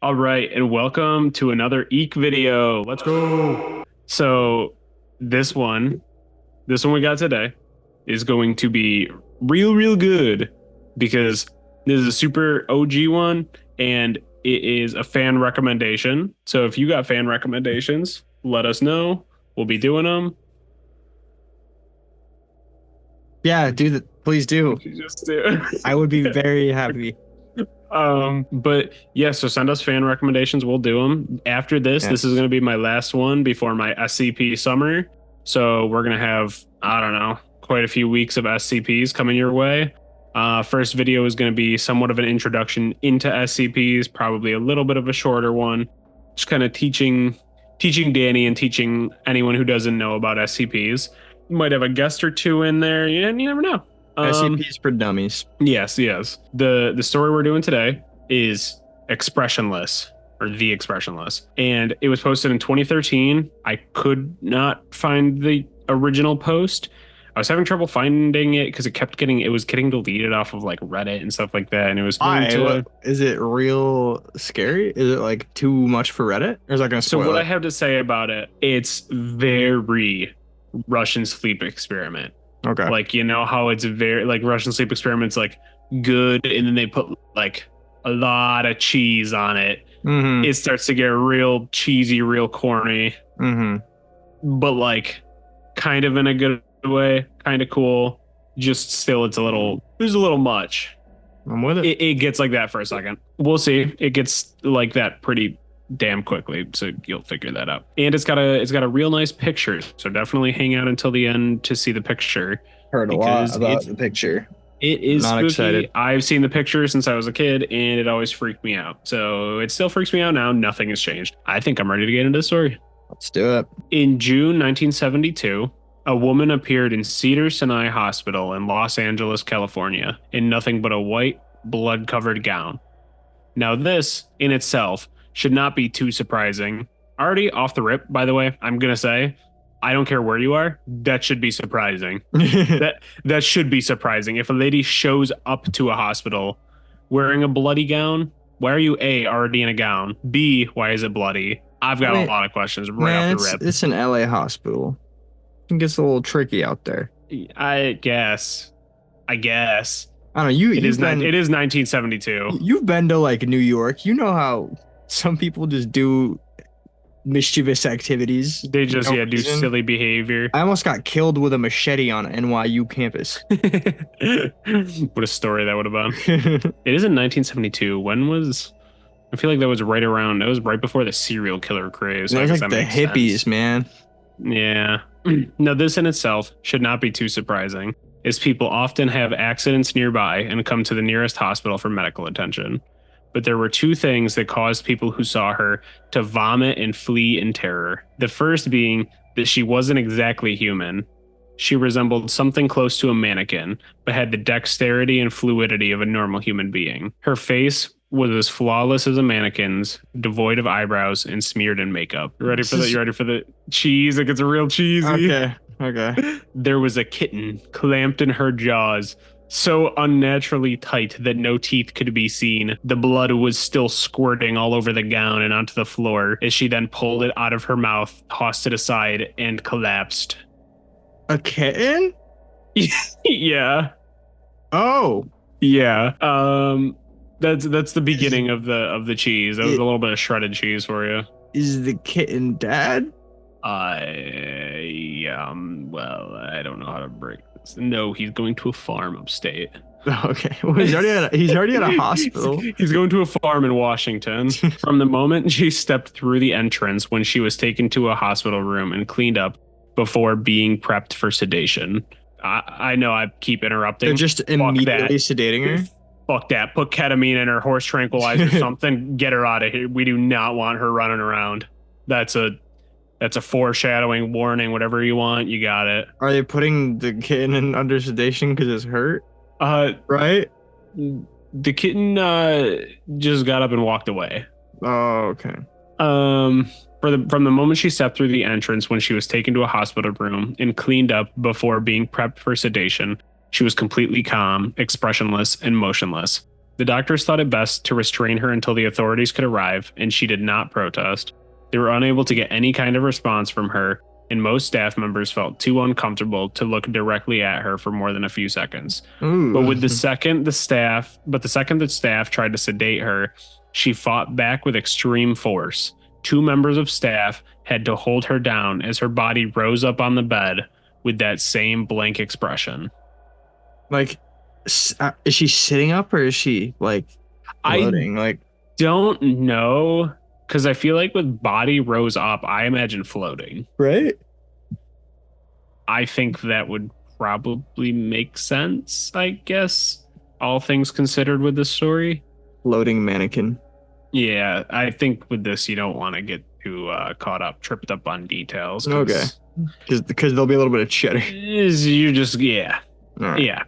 All right, and welcome to another EEK video. Let's go. So this one, this one we got today is going to be real good because this is a super OG one and it is a fan recommendation. So if you got fan recommendations, let us know. We'll be doing them. Yeah, do that. Please do. You just do. I would be very happy. But yeah, so send us fan recommendations. We'll do them. After this is Yes. going to be my last one before my SCP summer. So we're going to have, I don't know, quite a few weeks of SCPs coming your way. First video is going to be somewhat of an introduction into SCPs, probably a little bit of a shorter one, just kind of teaching Danny and teaching anyone who doesn't know about SCPs. You might have a guest or two in there. You never know. SCPs for dummies. Yes. The story we're doing today is Expressionless or The Expressionless. And it was posted in 2013. I could not find the original post. I was having trouble finding it because it was getting deleted off of like Reddit and stuff like that. And it was going to. Is it real scary? Is it like too much for Reddit? Or is that going to So spoil what I it? have to say about it, it's very Russian sleep experiment. Okay. Like, you know how it's very like Russian sleep experiments, like good, and then they put like a lot of cheese on it. Mm-hmm. It starts to get real cheesy, real corny, Mm-hmm. but like kind of in a good way, kind of cool. Just still, there's a little much. I'm with it. It gets like that for a second. We'll see. It gets like that pretty damn quickly, so you'll figure that out. And it's got a real nice picture, so definitely hang out until the end to see the picture. Heard a lot Because about it's the picture. it is Not spooky. excited. I've seen the picture since I was a kid, and it always freaked me out. So it still freaks me out now. Nothing has changed. I think I'm ready to get into the story. Let's do it. In June 1972, a woman appeared in Cedars-Sinai Hospital in Los Angeles, California, in nothing but a white, blood-covered gown. Now, this in itself should not be too surprising. Already off the rip, by the way, I'm gonna say, I don't care where you are, that should be surprising. That should be surprising. If a lady shows up to a hospital wearing a bloody gown, why are you A, already in a gown? B, why is it bloody? I've got a lot of questions right Man, off the rip. it's an LA hospital. It gets a little tricky out there. I guess. I don't know. it is 1972. You've been to like New York. You know how some people just do mischievous activities. They just No do reason. silly behavior. I almost got killed with a machete on NYU campus. What a story that would have been. It is in 1972. I feel like that was right before the serial killer craze. So I There's guess like that the makes hippies, sense. man. Yeah. Now, this in itself should not be too surprising, as people often have accidents nearby and come to the nearest hospital for medical attention. But there were two things that caused people who saw her to vomit and flee in terror. The first being that she wasn't exactly human. She resembled something close to a mannequin, but had the dexterity and fluidity of a normal human being. Her face was as flawless as a mannequin's, devoid of eyebrows and smeared in makeup. You ready for that? You ready for the cheese? It gets real cheesy. Okay. There was a kitten clamped in her jaws, so unnaturally tight that no teeth could be seen. The blood was still squirting all over the gown and onto the floor as she then pulled it out of her mouth, tossed it aside, and collapsed. A kitten? Yeah. Oh. Yeah. That's the beginning of the cheese. That was a little bit of shredded cheese for you. Is the kitten dead? Well, I don't know how to break this. No, he's going to a farm upstate. Okay. Well, he's already at a hospital. He's going to a farm in Washington. From the moment she stepped through the entrance when she was taken to a hospital room and cleaned up before being prepped for sedation. I know I keep interrupting. They're just immediately sedating her. Fuck that. Put ketamine in her, horse tranquilizer, something. Get her out of here. We do not want her running around. That's a foreshadowing warning. Whatever you want, you got it. Are they putting the kitten in under sedation because it's hurt? Right? The kitten just got up and walked away. Oh, okay. From the moment she stepped through the entrance when she was taken to a hospital room and cleaned up before being prepped for sedation, she was completely calm, expressionless, and motionless. The doctors thought it best to restrain her until the authorities could arrive, and she did not protest. They were unable to get any kind of response from her, and most staff members felt too uncomfortable to look directly at her for more than a few seconds. But Ooh. the second the staff tried to sedate her, she fought back with extreme force. Two members of staff had to hold her down as her body rose up on the bed with that same blank expression. Like, is she sitting up or is she like floating? Like, Don't know, because I feel like with body rose up, I imagine floating. right? I think that would probably make sense, I guess, all things considered with this story. Floating mannequin. Yeah, I think with this, you don't want to get too tripped up on details. Okay. Because there'll be a little bit of cheddar. You just, yeah. All right. Yeah.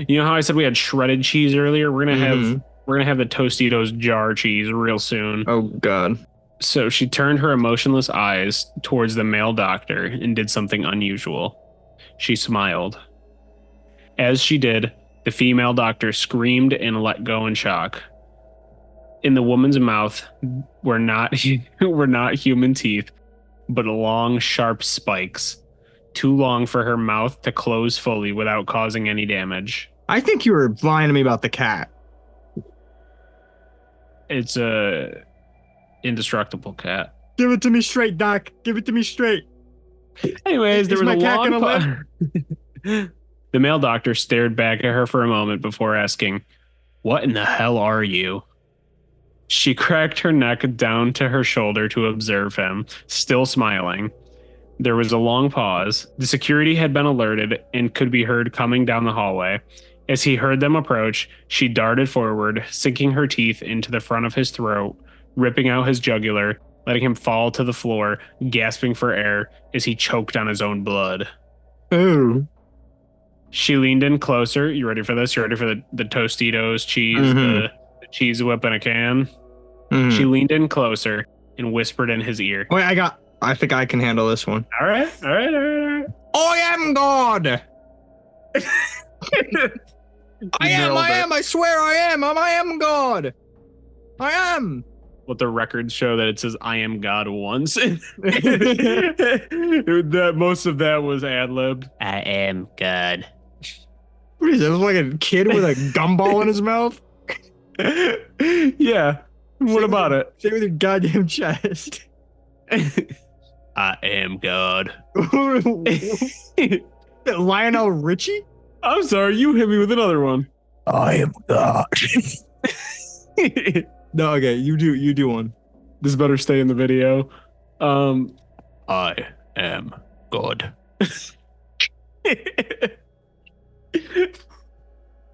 You know how I said we had shredded cheese earlier? We're gonna have the Tostitos jar cheese real soon. Oh God. So she turned her emotionless eyes towards the male doctor and did something unusual. She smiled. As she did, the female doctor screamed and let go in shock. In the woman's mouth were not human teeth, but long, sharp spikes, too long for her mouth to close fully without causing any damage. I think you were lying to me about the cat. It's a indestructible cat. Give it to me straight, Doc. Give it to me straight. Anyways, there was my a cat long gonna pause. The male doctor stared back at her for a moment before asking, "What in the hell are you?" She cracked her neck down to her shoulder to observe him, still smiling. There was a long pause. The security had been alerted and could be heard coming down the hallway. As he heard them approach, she darted forward, sinking her teeth into the front of his throat, ripping out his jugular, letting him fall to the floor, gasping for air as he choked on his own blood. Ooh. She leaned in closer. You ready for this? You ready for the Tostitos cheese, the cheese whip in a can? She leaned in closer and whispered in his ear. Wait, I think I can handle this one. All right. I am God. I am. I swear I am. I am God. I am. What the records show that it says "I am God" once. That most of that was ad-libbed. I am God. What is it? It was like a kid with a gumball in his mouth. Yeah. What about it? Say with your goddamn chest. I am God. Lionel Richie? I'm sorry, you hit me with another one. I am God. No, okay, you do one. This better stay in the video. I am God.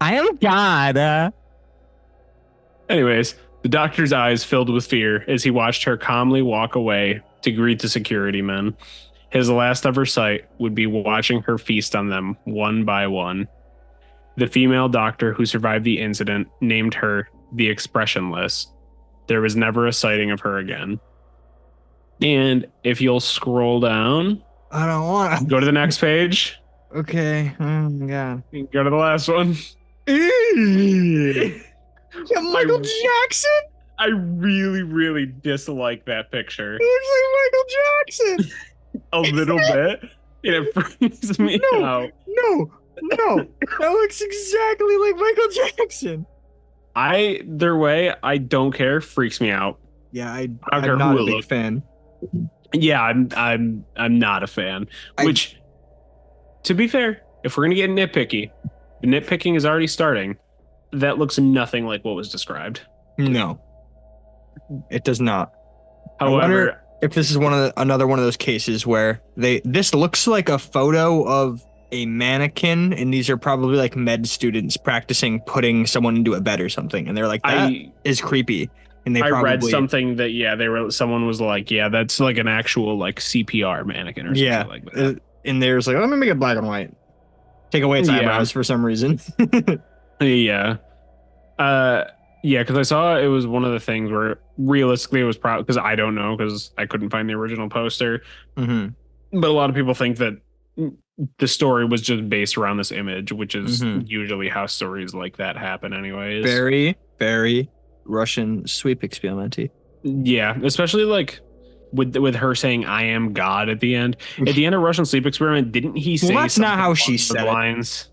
I am God. Anyways, the doctor's eyes filled with fear as he watched her calmly walk away to greet the security men. His last ever sight would be watching her feast on them one by one. The female doctor who survived the incident named her the Expressionless. There was never a sighting of her again. And if you'll scroll down, I don't want to. Go to the next page. Okay. Oh my God. Go to the last one. Yeah, Michael Jackson? I really, really dislike that picture. It looks like Michael Jackson. A little bit. And it freaks me out. No. That looks exactly like Michael Jackson. Their way, I don't care. Freaks me out. Yeah, I'm not a big fan. Yeah, I'm not a fan. Which, to be fair, if we're gonna get nitpicky, the nitpicking is already starting. That looks nothing like what was described. No, it does not. However, if this is another one of those cases where this looks like a photo of a mannequin, and these are probably like med students practicing putting someone into a bed or something, and they're like, that is creepy. And I read something that someone was like, yeah, that's like an actual like CPR mannequin or something like that. And there's like, let me make it black and white. Take away its eyebrows for some reason. Yeah. Because I saw it was one of the things where realistically it was probably, because I don't know, because I couldn't find the original poster. Mm-hmm. But a lot of people think that the story was just based around this image, which is Mhm. usually how stories like that happen, anyways. Very, very Russian sweep experimenty. Yeah, especially like with her saying "I am God" at the end. At the end of Russian Sleep Experiment, didn't he say that's not something how she along those said it. lines?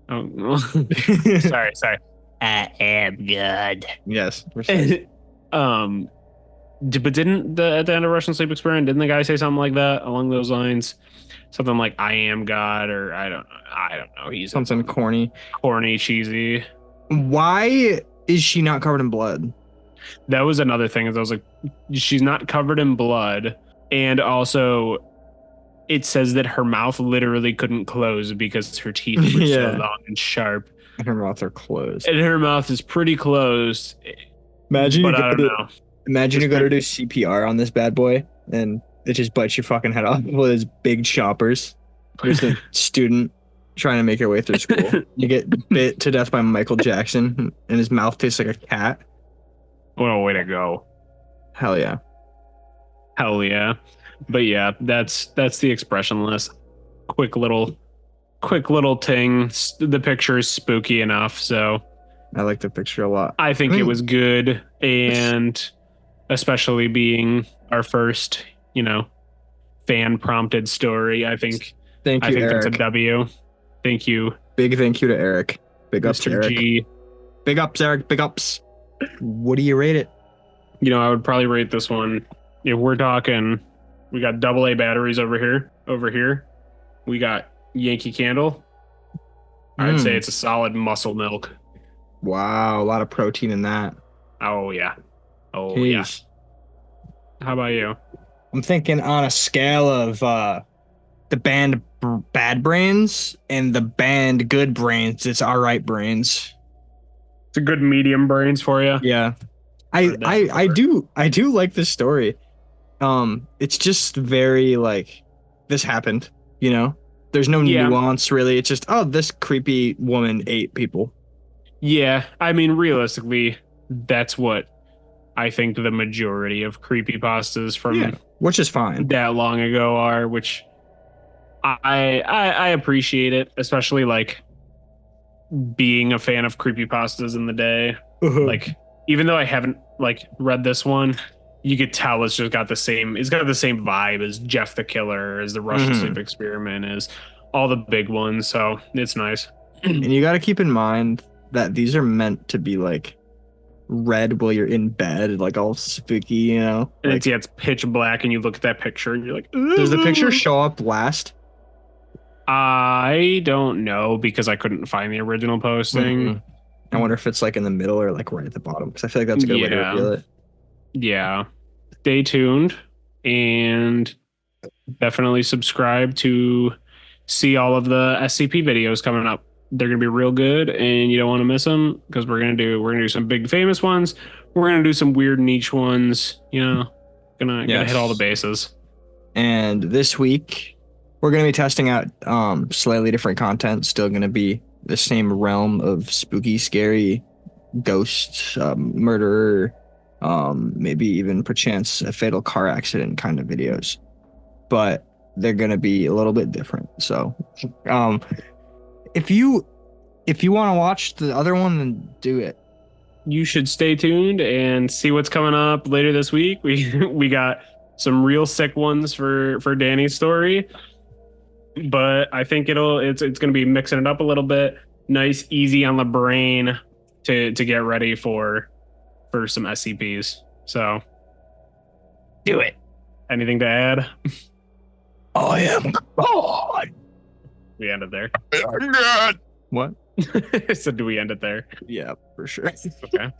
Oh, sorry. I am God. Yes. um, but didn't at the end of Russian Sleep Experiment, didn't the guy say something like that along those lines? Something like "I am God" or I don't know. He's something corny, cheesy. Why is she not covered in blood? That was another thing. Is I was like, she's not covered in blood, and also it says that her mouth literally couldn't close because her teeth were so long and sharp. And her mouth are closed. And her mouth is pretty closed. Imagine but I don't know. Imagine you go to do CPR on this bad boy and it just bites your fucking head off with its big choppers. There's a student trying to make her way through school. You get bit to death by Michael Jackson and his mouth tastes like a cat. What a way to go. Hell yeah. Hell yeah. But yeah, that's the Expressionless. Quick little ting. The picture is spooky enough, so I like the picture a lot. I think it was good, and especially being our first, fan prompted story. I think Eric. That's a W. Thank you. Big thank you to Eric. Big ups to Eric. G. Big ups, Eric. Big ups. What do you rate it? I would probably rate this one. If we're talking, we got AA batteries over here. We got Yankee Candle. I'd say it's a solid muscle milk. Wow, a lot of protein in that. Oh yeah. Yeah. How about you? I'm thinking on a scale of the band Bad Brains and the band Good Brains, it's all right brains. It's a good medium brains for you. Yeah. I do like this story. It's just very like this happened, There's no nuance really. It's just, this creepy woman ate people. Yeah, I mean, realistically, that's what I think the majority of creepypastas from which is fine that long ago are, which I appreciate it, especially like being a fan of creepypastas in the day. Like, even though I haven't like read this one, you could tell it's got the same vibe as Jeff the Killer, as the Russian Sleep Experiment, as all the big ones. So it's nice. And you got to keep in mind that these are meant to be like read while you're in bed, like all spooky, And it's pitch black, and you look at that picture, and you're like, ooh. Does the picture show up last? I don't know, because I couldn't find the original posting. I wonder if it's like in the middle or like right at the bottom, because I feel like that's a good way to reveal it. Yeah. Stay tuned and definitely subscribe to see all of the SCP videos coming up. They're going to be real good, and you don't want to miss them, because we're going to do some big famous ones. We're going to do some weird niche ones, gonna hit all the bases. And this week we're going to be testing out slightly different content. Still going to be the same realm of spooky, scary, ghost, murderer, maybe even perchance a fatal car accident kind of videos, but they're going to be a little bit different. So, if you want to watch the other one, then do it. You should stay tuned and see what's coming up later this week. We got some real sick ones for Danny's story, but I think it's going to be mixing it up a little bit. Nice, easy on the brain to get ready for some SCPs. So do it. Anything to add? I am God. We end it there. I'm God. What? So do we end it there? Yeah, for sure. Okay.